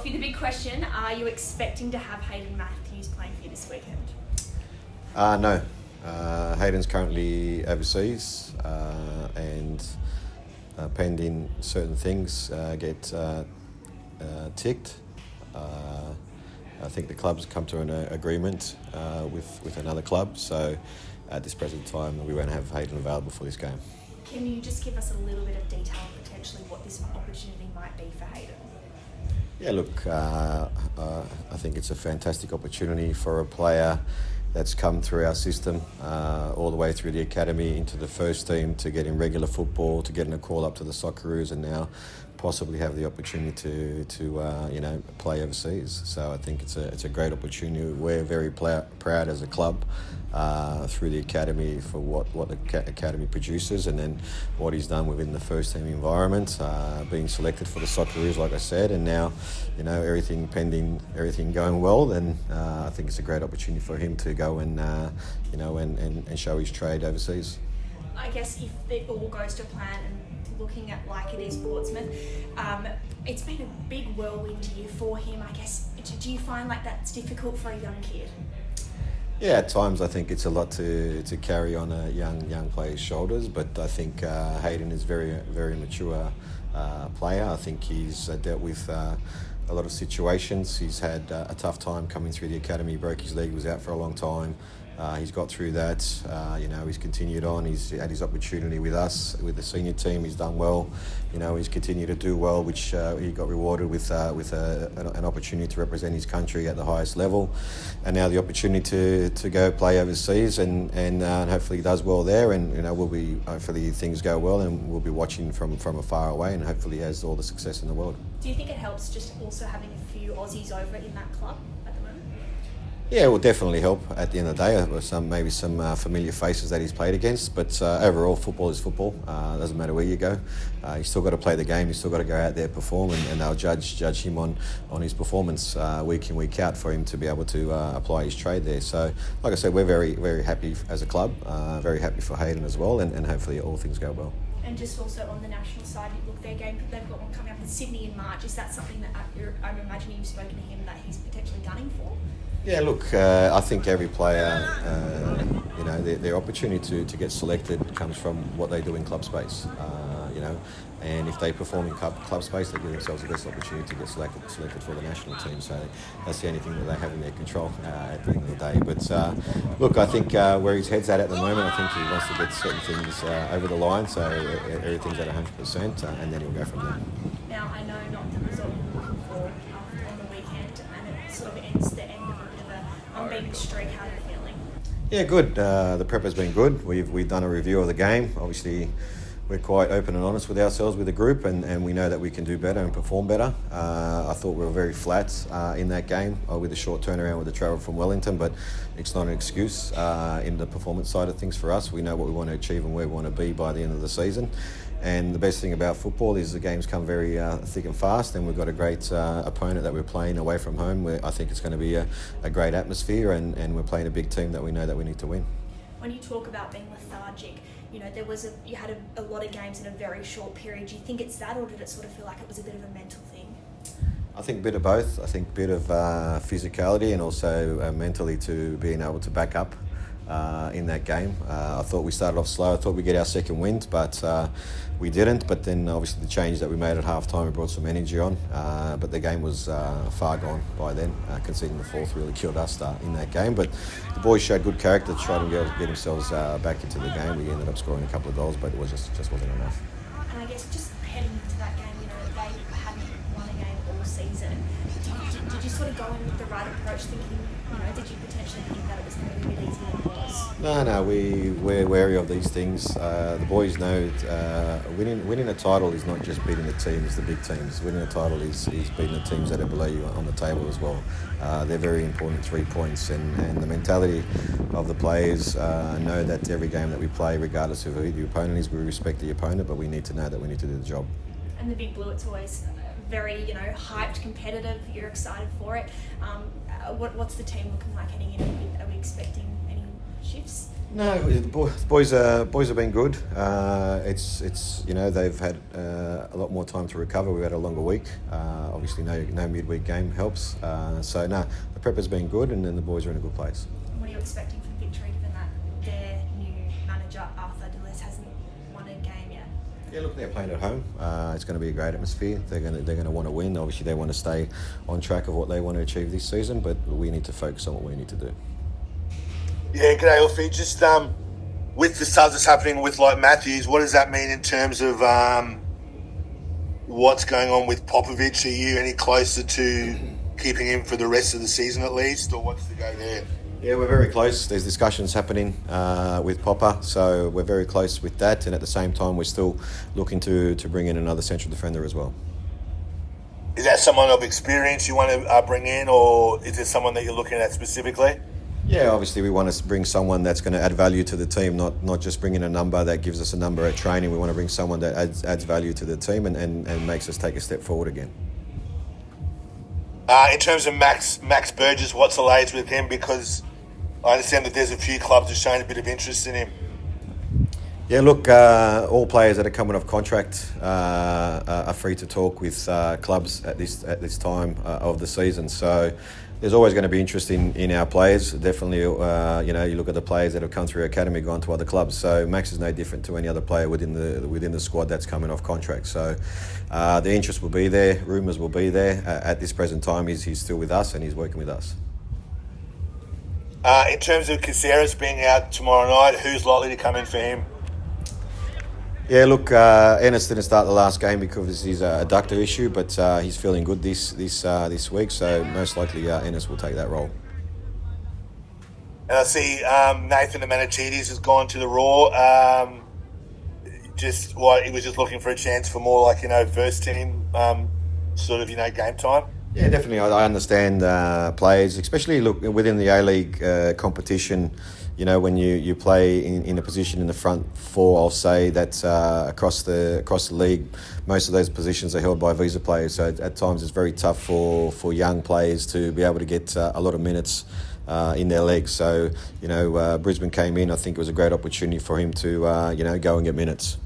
Wolfie, the big question, are you expecting to have Hayden Matthews playing for you this weekend? No. Hayden's currently overseas and pending certain things get ticked. I think the club's come to an agreement with another club, so at this present time we won't have Hayden available for this game. Can you just give us a little bit of detail on potentially what this opportunity might be for Hayden? Yeah, look, I think it's a fantastic opportunity for a player that's come through our system all the way through the academy into the first team to get in regular football, to getting a call up to the Socceroos, and now possibly have the opportunity to play overseas. So I think it's a great opportunity. We're very proud as a club through the academy for what the academy produces, and then what he's done within the first team environment, being selected for the Socceroos, like I said, and now everything pending, everything going well. Then I think it's a great opportunity for him to go and show his trade overseas. I guess if it all goes to plan and looking at like it is Portsmouth, it's been a big whirlwind year for him. I guess, do you find like that's difficult for a young kid? Yeah, at times I think it's a lot to carry on a young player's shoulders, but I think Hayden is very mature player. I think he's dealt with a lot of situations. He's had a tough time coming through the academy. He broke his leg, was out for a long time. He's got through that. He's continued on. He's had his opportunity with us, with the senior team. He's done well. He's continued to do well, which he got rewarded with an opportunity to represent his country at the highest level, and now the opportunity to go play overseas, and hopefully he does well there. And hopefully things go well, and we'll be watching from afar away, and hopefully he has all the success in the world. Do you think it helps just also having a few Aussies over in that club at the moment? Yeah, it will definitely help at the end of the day. Maybe some familiar faces that he's played against, but overall, football is football. Doesn't matter where you go. You've still got to play the game. You've still got to go out there, perform, and they'll judge him on his performance week in, week out for him to be able to apply his trade there. So, like I said, we're very, very happy as a club. Very happy for Hayden as well, and hopefully all things go well. And just also on the national side, look, they've got one coming up in Sydney in March. Is that something that I'm imagining you've spoken to him that he's potentially gunning for? Yeah, look, I think every player, their opportunity to get selected comes from what they do in club space, and if they perform in club space, they give themselves the best opportunity to get selected for the national team. So that's the only thing that they have in their control at the end of the day. But look, I think where his head's at the moment, I think he wants to get certain things over the line, so everything's at 100%, and then he'll go from there. Now, I know not the result you're looking for on the weekend, and it sort of ends the end of a bit of a unbeaten streak. How are you feeling? Yeah, good. The prep has been good. We've done a review of the game. Obviously, we're quite open and honest with ourselves, with the group, and we know that we can do better and perform better. I thought we were very flat in that game with a short turnaround with the travel from Wellington, but it's not an excuse in the performance side of things for us. We know what we want to achieve and where we want to be by the end of the season. And the best thing about football is the games come very thick and fast, and we've got a great opponent that we're playing away from home, where I think it's going to be a great atmosphere, and we're playing a big team that we know that we need to win. When you talk about being lethargic, you had a lot of games in a very short period. Do you think it's that, or did it sort of feel like it was a bit of a mental thing? I think a bit of both. I think a bit of physicality, and also mentally to being able to back up in that game. I thought we started off slow. I thought we'd get our second wind, but we didn't. But then obviously the change that we made at half-time, we brought some energy on. But the game was far gone by then. Conceding the fourth really killed us in that game. But the boys showed good character, tried to get themselves back into the game. We ended up scoring a couple of goals, but it was just wasn't enough. And I guess just heading into that game, they hadn't won a game all season. Did you sort of go in with the right approach, thinking, did you potentially think that it was going to be a bit easier than it was? No, we're wary of these things. The boys know winning a title is not just beating the teams, the big teams. Winning a title is beating the teams that are below you on the table as well. They're very important 3 points, and the mentality of the players know that every game that we play, regardless of who the opponent is, we respect the opponent, but we need to know that we need to do the job. And the Big Blue, it's always very, hyped, competitive. You're excited for it. What's the team looking like heading in? Are we expecting any shifts? No, the boys have been good. It's they've had a lot more time to recover. We've had a longer week. Obviously, no midweek game helps. The prep has been good, and then the boys are in a good place. What are you expecting from Victory, given that their new manager Arthur Deleuze hasn't won a game yet? Yeah, look, they're playing at home. It's going to be a great atmosphere. They're going to want to win. Obviously, they want to stay on track of what they want to achieve this season, but we need to focus on what we need to do. Yeah, g'day, Ufuk. Just with the stuff that's happening with like Matthews, what does that mean in terms of what's going on with Popovic? Are you any closer to keeping him for the rest of the season at least, or what's the go there? Yeah, we're very close. There's discussions happening with Popper, so we're very close with that. And at the same time, we're still looking to bring in another central defender as well. Is that someone of experience you want to bring in, or is it someone that you're looking at specifically? Yeah, obviously we want to bring someone that's going to add value to the team, not just bring in a number that gives us a number at training. We want to bring someone that adds value to the team and makes us take a step forward again. In terms of Max Burgess, what's the latest with him? Because I understand that there's a few clubs that are showing a bit of interest in him. Yeah, look, all players that are coming off contract are free to talk with clubs at this time of the season. So there's always going to be interest in our players. Definitely, you look at the players that have come through our academy, gone to other clubs. So Max is no different to any other player within the squad that's coming off contract. So the interest will be there, rumours will be there. At this present time, he's still with us and he's working with us. In terms of Caceres being out tomorrow night, who's likely to come in for him? Yeah, look, Ennis didn't start the last game because he's a adductor issue, but he's feeling good this week, so most likely Ennis will take that role. And I see Nathan Amanichides has gone to the Raw. He was just looking for a chance for more first team game time. Yeah, definitely. I understand players, especially within the A-League competition. You know, when you play in a position in the front four, I'll say that across the league, most of those positions are held by visa players. So at times it's very tough for young players to be able to get a lot of minutes in their legs. So Brisbane came in. I think it was a great opportunity for him to go and get minutes.